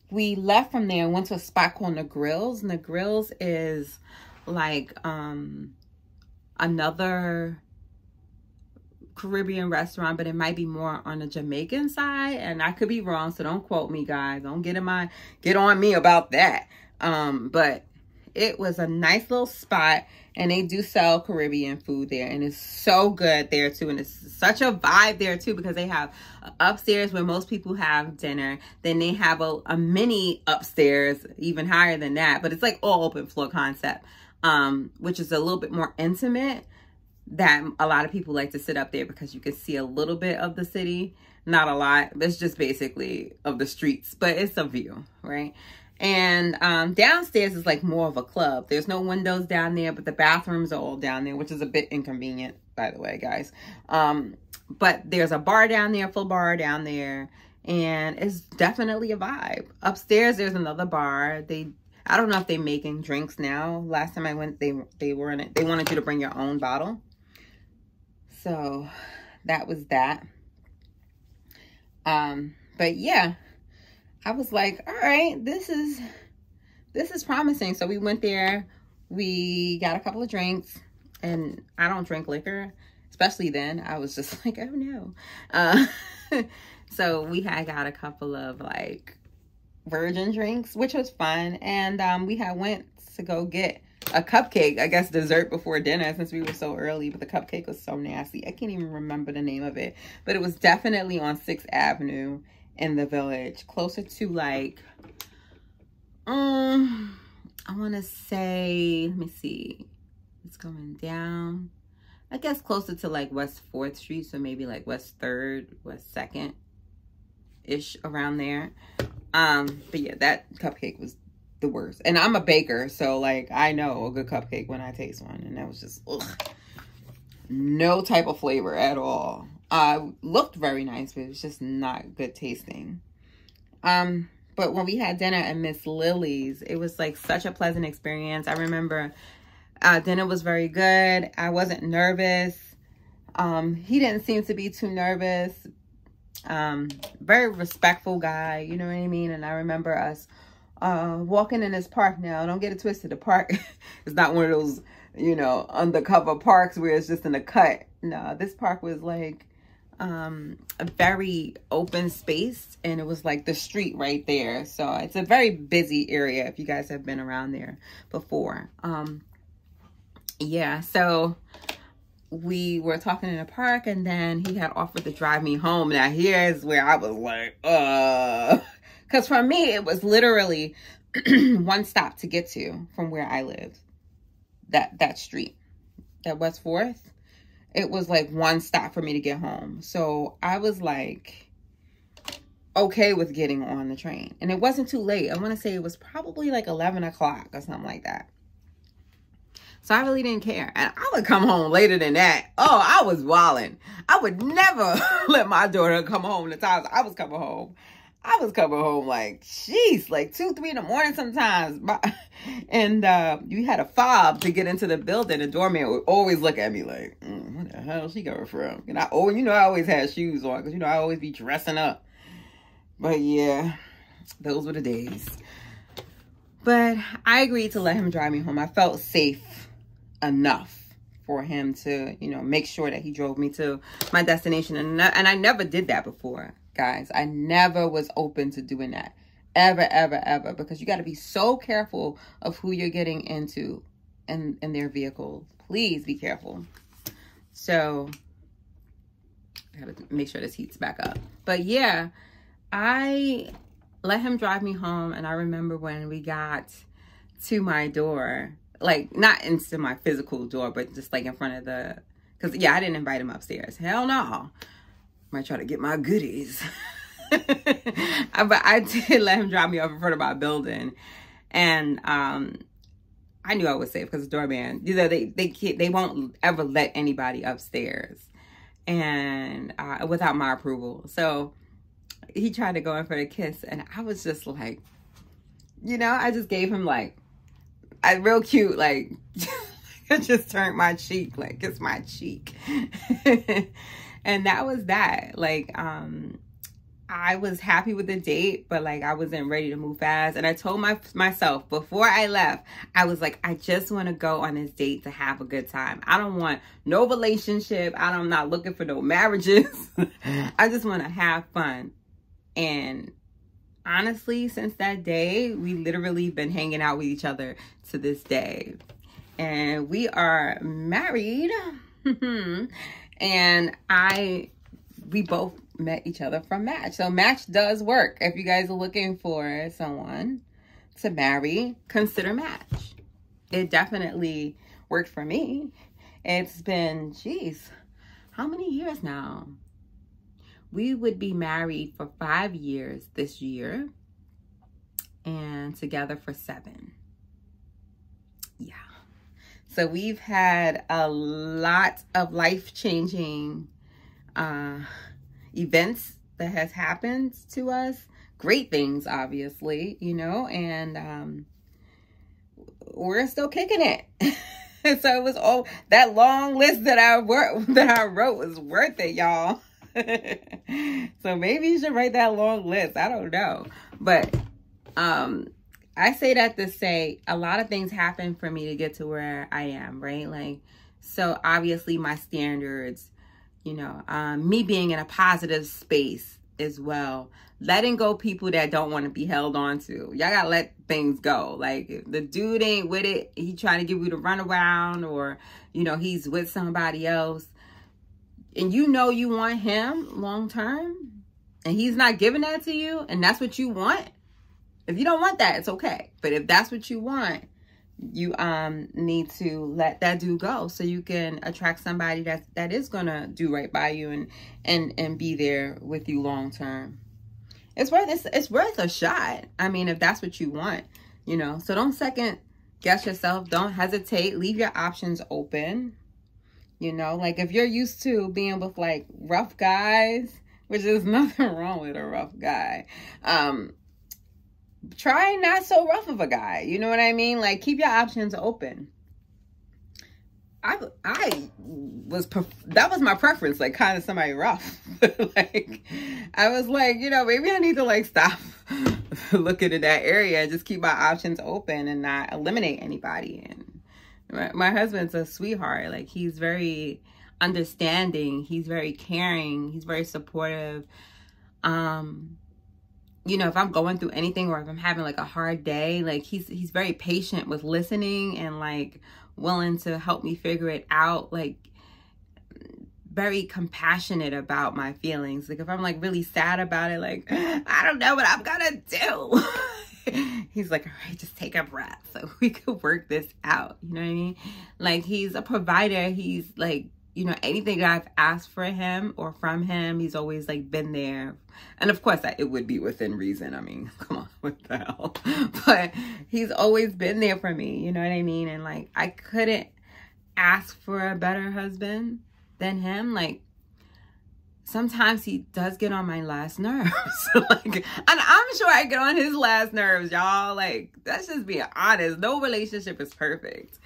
S1: we left from there and went to a spot called the Grwm. And the Grwm is like another Caribbean restaurant, but it might be more on the Jamaican side. And I could be wrong, so don't quote me, guys. Don't get on me about that. But it was a nice little spot, and they do sell Caribbean food there, and it's so good there too. And it's such a vibe there too, because they have upstairs where most people have dinner. Then they have a mini upstairs, even higher than that, but it's like all open floor concept, which is a little bit more intimate. That a lot of people like to sit up there because you can see a little bit of the city, not a lot. It's just basically of the streets, but it's a view, right? And downstairs is like more of a club. There's no windows down there, but the bathrooms are all down there, which is a bit inconvenient, by the way, guys. But there's a bar down there, full bar down there, and it's definitely a vibe. Upstairs, there's another bar. I don't know if they're making drinks now. Last time I went, they weren't. They wanted you to bring your own bottle. So that was that. But yeah. I was like, all right, this is promising. So we went there, we got a couple of drinks, and I don't drink liquor, especially then. I was just like, oh no. So we had got a couple of like virgin drinks, which was fun. And we had went to go get a cupcake, I guess dessert before dinner, since we were so early, but the cupcake was so nasty. I can't even remember the name of it, but it was definitely on 6th Avenue. In the Village, closer to like I want to say, let me see, it's going down, I guess closer to like West 4th Street, so maybe like West 3rd, West 2nd ish, around there. But yeah, that cupcake was the worst, and I'm a baker, so like I know a good cupcake when I taste one, and that was just no type of flavor at all. Looked very nice, but it was just not good tasting. But when we had dinner at Miss Lily's, it was like such a pleasant experience. I remember dinner was very good. I wasn't nervous. He didn't seem to be too nervous. Very respectful guy, you know what I mean? And I remember us walking in this park. Now, don't get it twisted. The park is not one of those, you know, undercover parks where it's just in a cut. No, this park was like a very open space, and it was like the street right there. So it's a very busy area if you guys have been around there before. Yeah, so we were talking in the park, and then he had offered to drive me home. Now here's where I was like, because for me it was literally one stop to get to from where I lived. That street, that West 4th. It was like one stop for me to get home. So I was like, okay with getting on the train. And it wasn't too late. I want to say it was probably like 11 o'clock or something like that. So I really didn't care. And I would come home later than that. Oh, I was wilding. I would never let my daughter come home the times I was coming home. I was coming home like, jeez, like 2, 3 in the morning sometimes. And you had a fob to get into the building. The doorman would always look at me like, where the hell is she coming from? And I always had shoes on because, you know, I always be dressing up. But yeah, those were the days. But I agreed to let him drive me home. I felt safe enough for him to, you know, make sure that he drove me to my destination. And I never did that before. Guys, I never was open to doing that. Ever, ever, ever. Because you got to be so careful of who you're getting into in their vehicle. Please be careful. So, I got to make sure this heats back up. But yeah, I let him drive me home. And I remember when we got to my door, like not into my physical door, but just like in front of the, because yeah, I didn't invite him upstairs. Hell no. Might try to get my goodies. But I did let him drop me off in front of my building. And I knew I was safe because the doorman, you know, they won't ever let anybody upstairs and without my approval. So he tried to go in for a kiss, and I was just like, you know, I just gave him like a real cute, like, I just turned my cheek, like, it's my cheek. And that was that. Like, I was happy with the date, but like I wasn't ready to move fast. And I told myself before I left, I was like, I just want to go on this date to have a good time. I don't want no relationship. I'm not looking for no marriages. I just want to have fun. And honestly, since that day, we literally been hanging out with each other to this day. And we are married. And we both met each other from Match. So Match does work. If you guys are looking for someone to marry, consider Match. It definitely worked for me. It's been, geez, how many years now? We would be married for 5 years this year and together for 7. Yeah. So we've had a lot of life-changing events that has happened to us. Great things, obviously, you know, and we're still kicking it. So it was all that long list that I wrote was worth it, y'all. So maybe you should write that long list. I don't know. But I say that to say a lot of things happen for me to get to where I am, right? Like, so obviously my standards, you know, me being in a positive space as well. Letting go people that don't want to be held on to. Y'all gotta let things go. Like, if the dude ain't with it, he trying to give you the runaround, or, you know, he's with somebody else, and you know you want him long term, and he's not giving that to you, and that's what you want. If you don't want that, it's okay. But if that's what you want, you need to let that dude go so you can attract somebody that is gonna do right by you and be there with you long term. It's worth a shot. I mean, if that's what you want, you know. So don't second guess yourself. Don't hesitate. Leave your options open. You know, like if you're used to being with like rough guys, which is nothing wrong with a rough guy. Try not so rough of a guy. You know what I mean? Like, keep your options open. That was my preference, like kind of somebody rough. Like, I was like, you know, maybe I need to like stop looking in that area and just keep my options open and not eliminate anybody. And my husband's a sweetheart. Like, he's very understanding. He's very caring. He's very supportive. You know, if I'm going through anything or if I'm having like a hard day, like he's very patient with listening and like willing to help me figure it out. Like, very compassionate about my feelings. Like, if I'm like really sad about it, like, I don't know what I'm gonna do. He's like, all right, just take a breath so we could work this out. You know what I mean? Like, he's a provider. He's like, you know, anything that I've asked for him or from him, he's always like been there. And of course it would be within reason. I mean, come on, what the hell? But he's always been there for me. You know what I mean? And like, I couldn't ask for a better husband than him. Like, sometimes he does get on my last nerves. Like, and I'm sure I get on his last nerves, y'all. Like, that's just being honest. No relationship is perfect.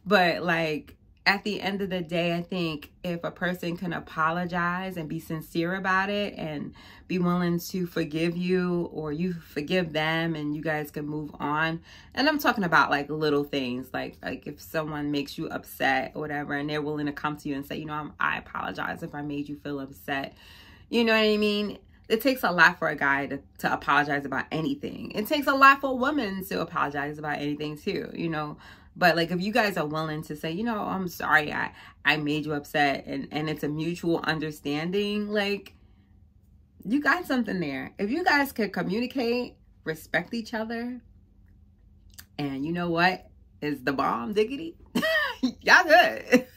S1: But like, at the end of the day, I think if a person can apologize and be sincere about it and be willing to forgive you, or you forgive them, and you guys can move on. And I'm talking about like little things, like if someone makes you upset or whatever, and they're willing to come to you and say, you know, I apologize if I made you feel upset. You know what I mean? it takes a lot for a guy to apologize about anything. It takes a lot for women to apologize about anything too, you know. But like, if you guys are willing to say, you know, I'm sorry, I made you upset, and it's a mutual understanding, like, you got something there. If you guys could communicate, respect each other, and you know what is the bomb diggity? Y'all good.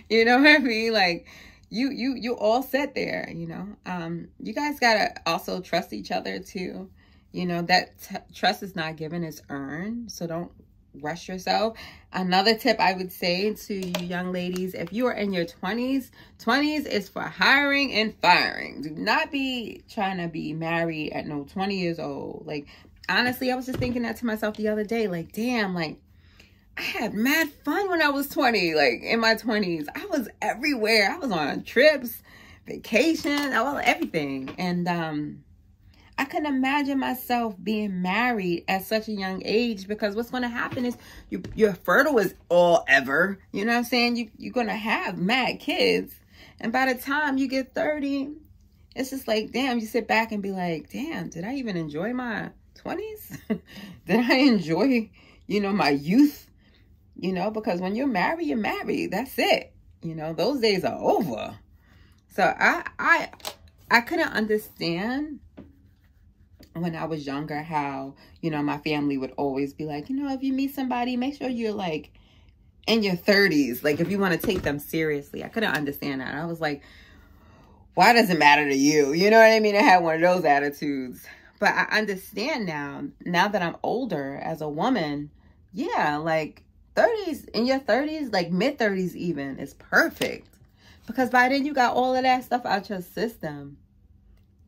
S1: You know what I mean? Like, you all set there, you know. You guys gotta also trust each other too. You know, that trust is not given, it's earned. So don't rush yourself. Another tip I would say to you young ladies, if you are in your 20s is for hiring and firing. Do not be trying to be married at no 20 years old. Like, honestly, I was just thinking that to myself the other day. Like, damn, like, I had mad fun when I was 20, like in my 20s. I was everywhere. I was on trips, vacation, I was everything. And I couldn't imagine myself being married at such a young age, because what's going to happen is you're fertile as all ever. You know what I'm saying? You're going to have mad kids. And by the time you get 30, it's just like, damn, you sit back and be like, damn, did I even enjoy my 20s? Did I enjoy, you know, my youth? You know, because when you're married, you're married. That's it. You know, those days are over. So I couldn't understand when I was younger how, you know, my family would always be like, you know, if you meet somebody, make sure you're like in your 30s. Like, if you want to take them seriously. I couldn't understand that. I was like, why does it matter to you? You know what I mean? I had one of those attitudes. But I understand now that I'm older as a woman. Yeah, like 30s, in your 30s, like mid 30s even, is perfect. Because by then you got all of that stuff out your system.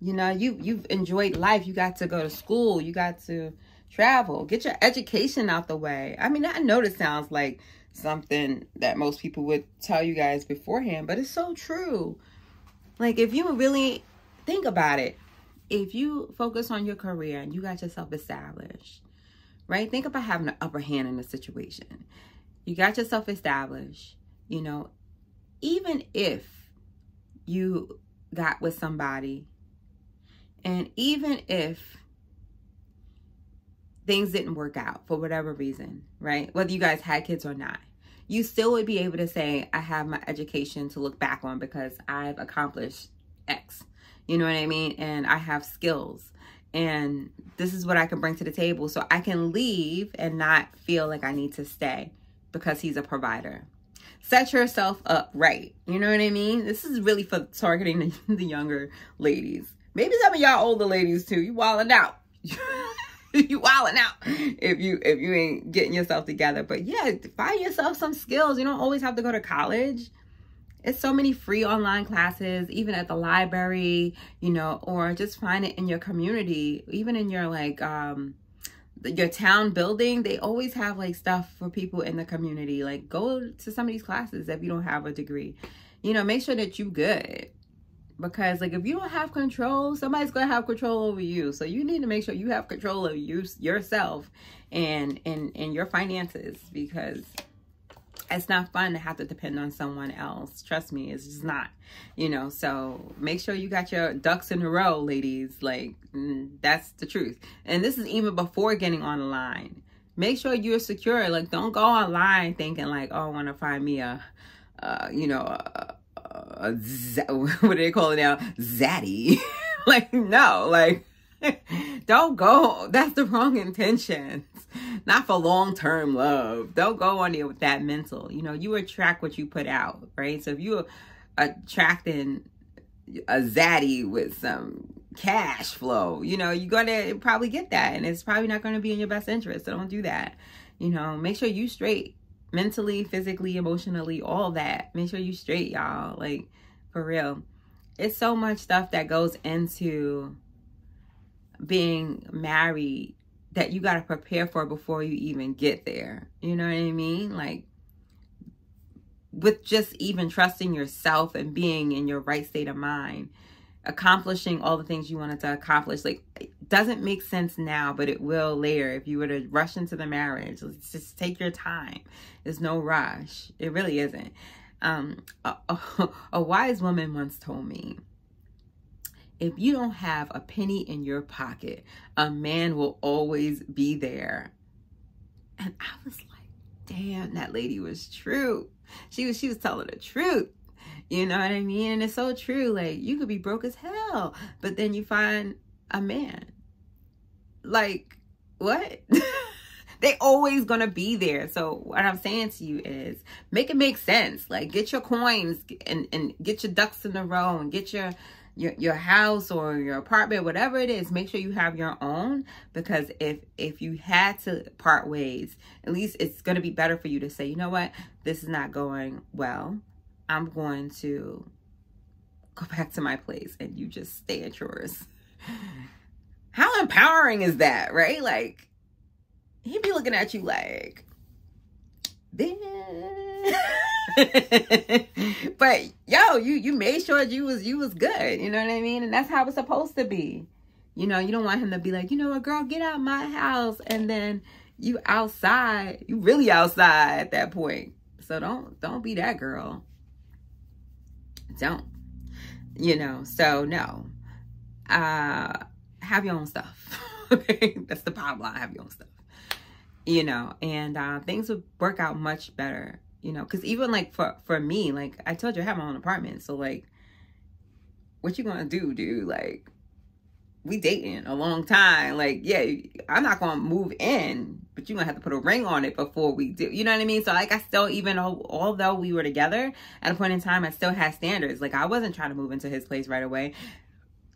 S1: You know, you've enjoyed life. You got to go to school. You got to travel. Get your education out the way. I mean, I know this sounds like something that most people would tell you guys beforehand, but it's so true. Like, if you really think about it, if you focus on your career and you got yourself established, right? Think about having an upper hand in a situation. You got yourself established, you know, even if you got with somebody, and even if things didn't work out for whatever reason, right? Whether you guys had kids or not, you still would be able to say, I have my education to look back on because I've accomplished X. You know what I mean? And I have skills. And this is what I can bring to the table. So I can leave and not feel like I need to stay because he's a provider. Set yourself up right. You know what I mean? This is really for targeting the younger ladies. Maybe some of y'all older ladies too. You wilding out. You wilding out if you ain't getting yourself together. But yeah, find yourself some skills. You don't always have to go to college. It's so many free online classes, even at the library, you know, or just find it in your community, even in your like your town building. They always have like stuff for people in the community. Like, go to some of these classes if you don't have a degree. You know, make sure that you good. Because like, if you don't have control, somebody's going to have control over you. So you need to make sure you have control of yourself and your finances, because it's not fun to have to depend on someone else. Trust me, it's just not, you know. So make sure you got your ducks in a row, ladies. Like, that's the truth. And this is even before getting online. Make sure you're secure. Like, don't go online thinking like, oh, I want to find me a you know, what do they call it now? Zaddy. Like, no, like, don't go. That's the wrong intentions. Not for long-term love. Don't go on there with that mental. You know, you attract what you put out, right? So if you're attracting a zaddy with some cash flow, you know, you're going to probably get that. And it's probably not going to be in your best interest. So don't do that. You know, make sure you straight. Mentally, physically, emotionally, all that. Make sure you straight, y'all. Like, for real. It's so much stuff that goes into being married that you got to prepare for before you even get there. You know what I mean? Like, with just even trusting yourself and being in your right state of mind, accomplishing all the things you wanted to accomplish. Like, it doesn't make sense now, but it will later if you were to rush into the marriage. Let's just take your time. There's no rush. It really isn't. A wise woman once told me, if you don't have a penny in your pocket, a man will always be there. And I was like, damn, that lady was true. She was telling the truth. You know what I mean? And it's so true. Like, you could be broke as hell, but then you find a man. Like, what? They always gonna be there. So what I'm saying to you is, make it make sense. Like, get your coins and get your ducks in a row and get your house or your apartment, whatever it is. Make sure you have your own, because if you had to part ways, at least it's gonna be better for you to say, you know what, this is not going well. I'm going to go back to my place and you just stay at yours. How empowering is that, right? Like, he'd be looking at you like, but yo, you made sure you was good. You know what I mean? And that's how it's supposed to be. You know, you don't want him to be like, you know what, girl, get out my house, and then you outside, you really outside at that point. So don't be that girl. Don't. You know, so no. Have your own stuff. That's the bottom line. Have your own stuff. You know, and things would work out much better, you know, because even like for me, like I told you, I have my own apartment. So like, what you gonna do, dude? Like, we dating a long time. Like, yeah, I'm not gonna move in, but you're gonna have to put a ring on it before we do. You know what I mean? So like, I still, even although we were together at a point in time, I still had standards. Like, I wasn't trying to move into his place right away.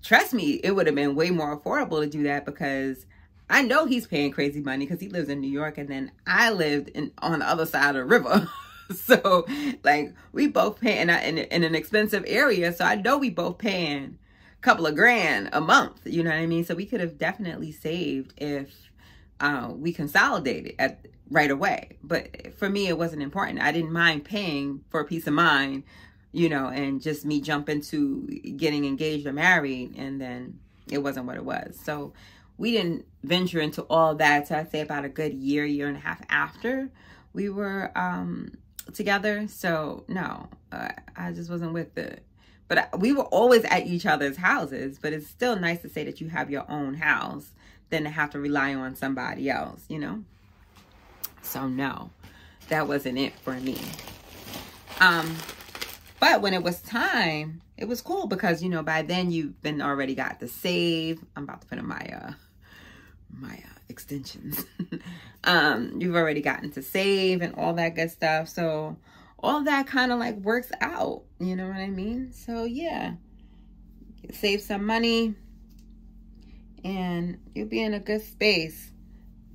S1: Trust me, it would have been way more affordable to do that, because I know he's paying crazy money because he lives in New York, and then I lived on the other side of the river. So like, we both pay in an expensive area. So I know we both paying a couple of grand a month. You know what I mean? So we could have definitely saved if we consolidated right away. But for me, it wasn't important. I didn't mind paying for a peace of mind, you know, and just me jump into getting engaged or married, and then it wasn't what it was. So we didn't venture into all that. So I'd say about a good year and a half after we were together. So no, I just wasn't with it. But we were always at each other's houses. But it's still nice to say that you have your own house than to have to rely on somebody else, you know? So no, that wasn't it for me. But when it was time, it was cool because, you know, by then you've been already got the save. I'm about to put in my extensions. You've already gotten to save and all that good stuff. So all that kind of like works out. You know what I mean? So yeah, save some money and you'll be in a good space.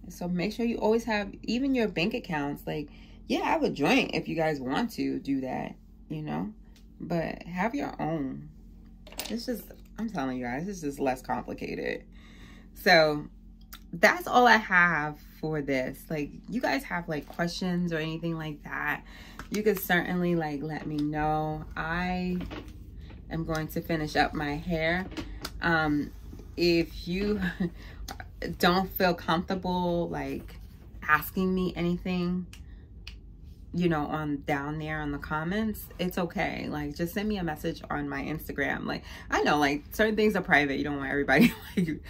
S1: So make sure you always have even your bank accounts. Like, yeah, I would join if you guys want to do that, you know, but have your own. It's just, I'm telling you guys, it's just less complicated. So that's all I have for this. Like, you guys have like questions or anything like that, you could certainly like let me know. I am going to finish up my hair. If you don't feel comfortable like asking me anything, you know, on down there on the comments, it's okay. Like, just send me a message on my Instagram. Like, I know like certain things are private, you don't want everybody like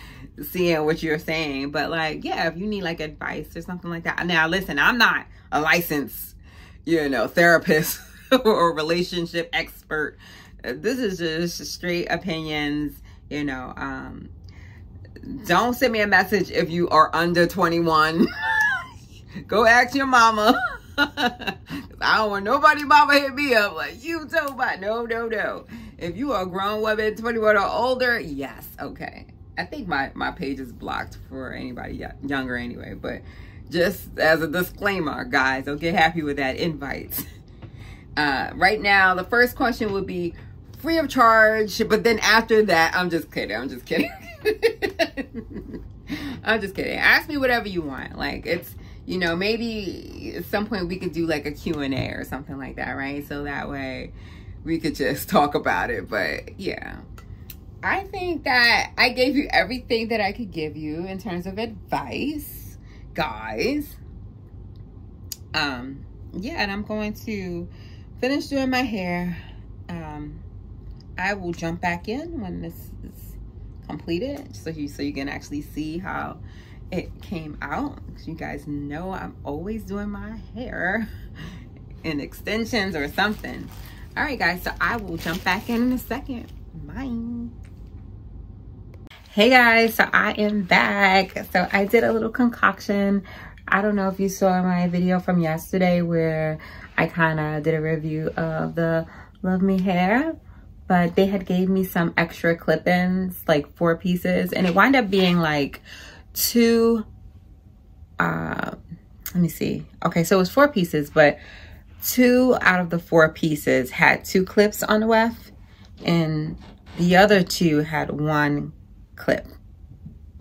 S1: seeing what you're saying, but like, yeah, if you need like advice or something like that. Now listen, I'm not a licensed, you know, therapist or relationship expert. This is just straight opinions, you know. Don't send me a message if you are under 21. Go ask your mama. I don't want nobody mama hit me up like, you told my, no. If you are a grown woman, 21 or older, yes, okay. I think my page is blocked for anybody younger anyway, but just as a disclaimer, guys, don't get happy with that invite. Right now, the first question would be free of charge, but then after that, I'm just kidding. I'm just kidding. Ask me whatever you want. Like, it's, you know, maybe at some point we could do like a Q&A or something like that, right? So that way we could just talk about it. But yeah, I think that I gave you everything that I could give you in terms of advice, guys. Yeah, and I'm going to finish doing my hair. I will jump back in when this is completed, so you can actually see how it came out. You guys know I'm always doing my hair in extensions or something. All right, guys, so I will jump back in a second. Bye. Hey guys, so I am back. So I did a little concoction. I don't know if you saw my video from yesterday where I kind of did a review of the Love Me hair, but they had gave me some extra clip-ins, like 4 pieces, and it wound up being like 2, let me see. Okay, so it was 4 pieces, but 2 out of the 4 pieces had 2 clips on the weft, and the other 2 had 1 clip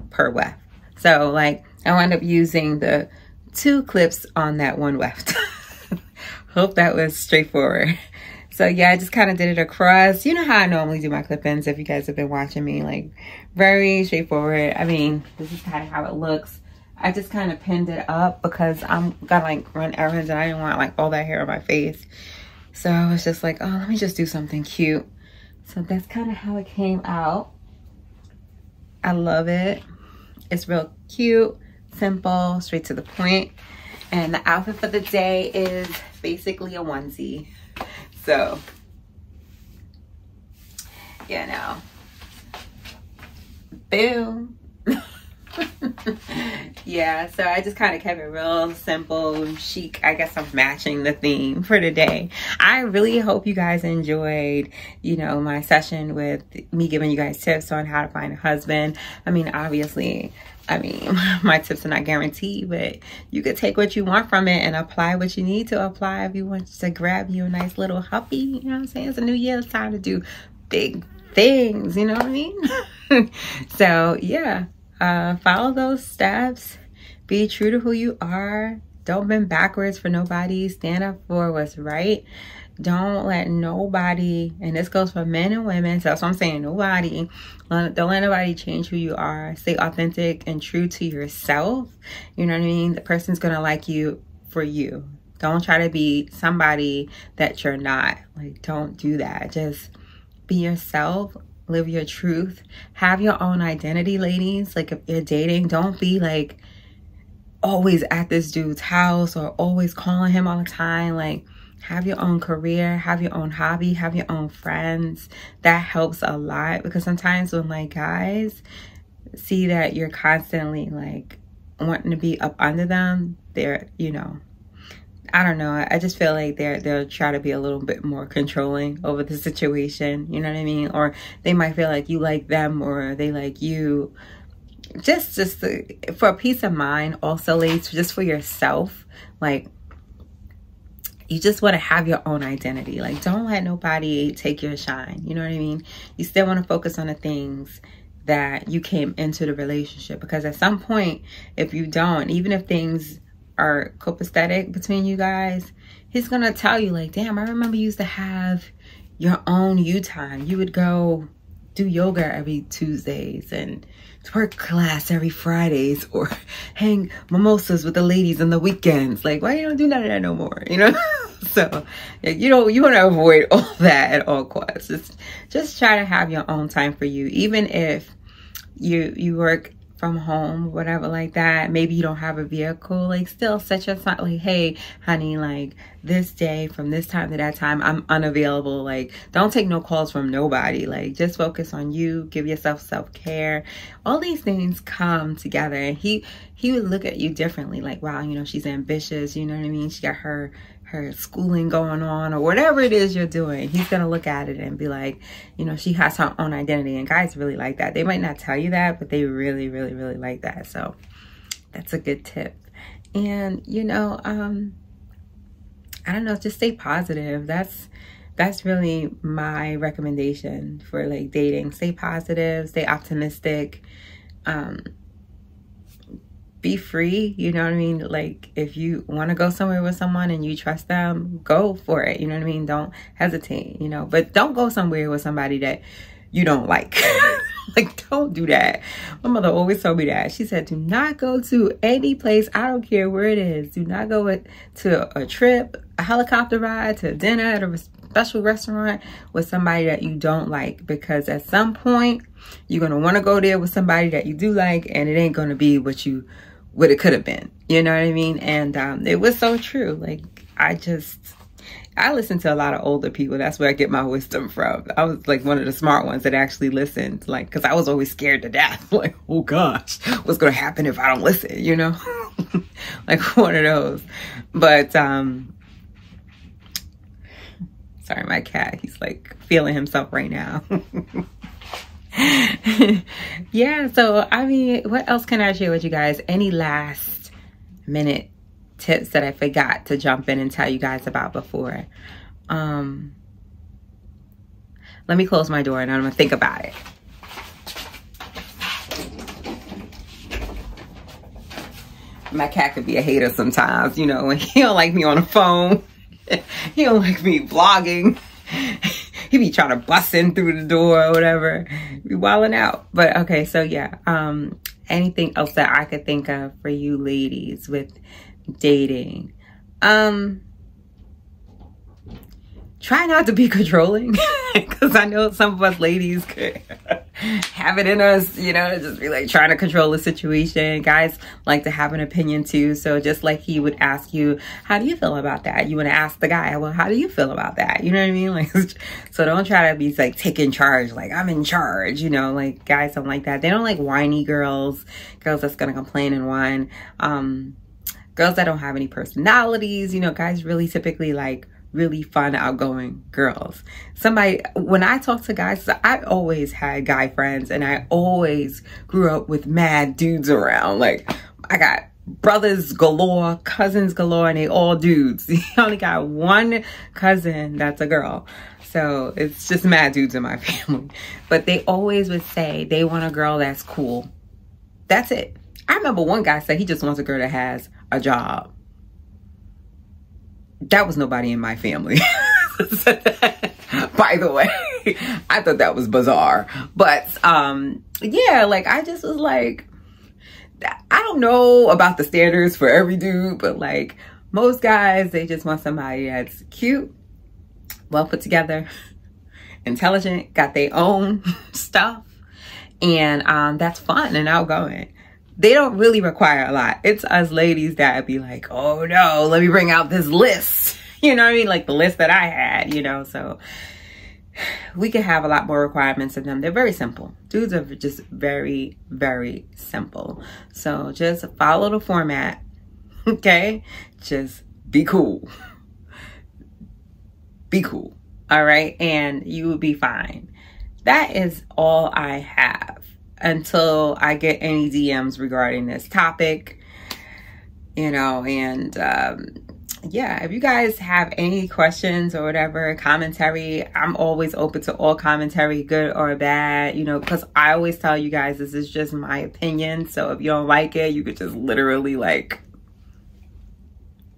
S1: per weft. So like I wound up using the 2 clips on that 1 weft. Hope that was straightforward. So yeah, I just kind of did it across. You know how I normally do my clip-ins if you guys have been watching me, like very straightforward. I mean, this is kind of how it looks. I just kind of pinned it up because I'm gonna like run errands and I didn't want like all that hair on my face. So I was just like, oh, let me just do something cute. So that's kind of how it came out. I love it. It's real cute, simple, straight to the point. And the outfit for the day is basically a onesie. So, yeah, no. Boom. Yeah, so I just kind of kept it real simple, chic. I guess I'm matching the theme for today. I really hope you guys enjoyed, you know, my session with me giving you guys tips on how to find a husband. I mean, obviously, my tips are not guaranteed, but you could take what you want from it and apply what you need to apply. If you want to grab you a nice little hubby, you know what I'm saying? It's a new year. It's time to do big things, you know what I mean? So, yeah. Follow those steps. Be true to who you are. Don't bend backwards for nobody. Stand up for what's right. Don't let nobody, and this goes for men and women, so that's what I'm saying, nobody. Don't let nobody change who you are. Stay authentic and true to yourself. You know what I mean? The person's gonna like you for you. Don't try to be somebody that you're not. Like, don't do that. Just be yourself. Live your truth. Have your own identity, ladies. Like, if you're dating, don't be like always at this dude's house or always calling him all the time. Like, have your own career, have your own hobby, have your own friends. That helps a lot, because sometimes when like guys see that you're constantly like wanting to be up under them, they're, you know, I don't know. I just feel like they'll try to be a little bit more controlling over the situation. You know what I mean? Or they might feel like you like them or they like you. Just for peace of mind. Also, ladies, just for yourself. Like, you just want to have your own identity. Like, don't let nobody take your shine. You know what I mean? You still want to focus on the things that you came into the relationship. Because at some point, if you don't, even if things are copacetic between you guys, he's gonna tell you like, damn, I remember you used to have your own you time. You would go do yoga every Tuesdays and twerk class every Fridays, or hang mimosas with the ladies on the weekends. Like, why you don't do none of that no more, you know? So you want to avoid all that at all costs. Just try to have your own time for you. Even if you work from home, whatever like that, maybe you don't have a vehicle, like still set your time, like, hey honey, like this day from this time to that time I'm unavailable. Like, don't take no calls from nobody. Like, just focus on you. Give yourself self-care. All these things come together, and he would look at you differently. Like, wow, you know, she's ambitious, you know what I mean? She got her schooling going on, or whatever it is you're doing. He's gonna look at it and be like, you know, she has her own identity. And guys really like that. They might not tell you that, but they really, really, really like that. So that's a good tip. And, you know, I don't know, just stay positive. That's really my recommendation for like dating. Stay positive, stay optimistic, be free, you know what I mean? Like, if you want to go somewhere with someone and you trust them, go for it, you know what I mean? Don't hesitate, you know, but don't go somewhere with somebody that you don't like. Like, don't do that. My mother always told me that. She said, do not go to any place, I don't care where it is. Do not go to a trip, a helicopter ride, to dinner at a special restaurant with somebody that you don't like, because at some point you're going to want to go there with somebody that you do like, and it ain't going to be what it could have been. You know what I mean? And it was so true. Like, I listen to a lot of older people. That's where I get my wisdom from. I was like one of the smart ones that actually listened, like, because I was always scared to death. Like, oh gosh, what's going to happen if I don't listen, you know? Like one of those. But, sorry, my cat, he's like feeling himself right now. Yeah, so, I mean, what else can I share with you guys? Any last minute tips that I forgot to jump in and tell you guys about before? Let me close my door and I'm gonna think about it. My cat could be a hater sometimes, you know, when he don't like me on the phone. He don't like me vlogging. He be trying to bust in through the door or whatever. Be wilding out. But okay, so yeah, anything else that I could think of for you ladies with dating? Try not to be controlling, because I know some of us ladies could have it in us, you know, to just be like trying to control the situation. Guys like to have an opinion too. So just like he would ask you, how do you feel about that? You want to ask the guy, well, how do you feel about that? You know what I mean? Like, so don't try to be like taking charge, like I'm in charge, you know, like guys don't like that. They don't like whiny girls that's going to complain and whine. Girls that don't have any personalities, you know, guys really typically like really fun, outgoing girls. When I talk to guys, I always had guy friends and I always grew up with mad dudes around. Like, I got brothers galore, cousins galore, and they all dudes. I only got one cousin that's a girl. So it's just mad dudes in my family. But they always would say they want a girl that's cool. That's it. I remember one guy said he just wants a girl that has a job. That was nobody in my family. By the way, I thought that was bizarre. But yeah, like I just was like, I don't know about the standards for every dude, but like most guys, they just want somebody that's cute, well put together, intelligent, got their own stuff, and that's fun and outgoing. They don't really require a lot. It's us ladies that be like, oh no, let me bring out this list. You know what I mean? Like the list that I had, you know, so we can have a lot more requirements than them. They're very simple. Dudes are just very, very simple. So just follow the format, okay? Just be cool. Be cool, all right? And you will be fine. That is all I have until I get any DMs regarding this topic, you know, and yeah, if you guys have any questions or whatever, commentary, I'm always open to all commentary, good or bad, you know, because I always tell you guys this is just my opinion. So if you don't like it, you could just literally like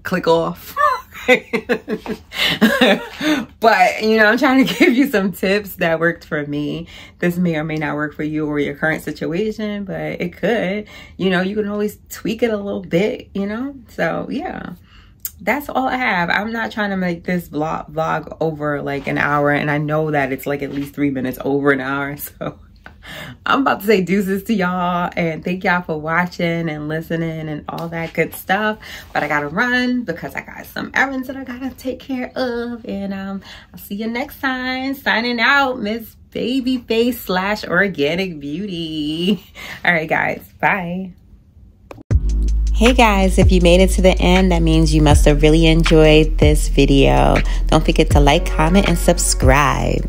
S1: click off. But you know, I'm trying to give you some tips that worked for me. This may or may not work for you or your current situation, but it could, you know, you can always tweak it a little bit, you know. So yeah, that's all I have. I'm not trying to make this vlog over like an hour, and I know that it's like at least 3 minutes over an hour. So I'm about to say deuces to y'all, and thank y'all for watching and listening and all that good stuff. But I gotta run because I got some errands that I gotta take care of, and I'll see you next time. Signing out, Miss Babyface / Organic Beauty. All right, guys, bye. Hey guys, if you made it to the end, that means you must have really enjoyed this video. Don't forget to like, comment, and subscribe.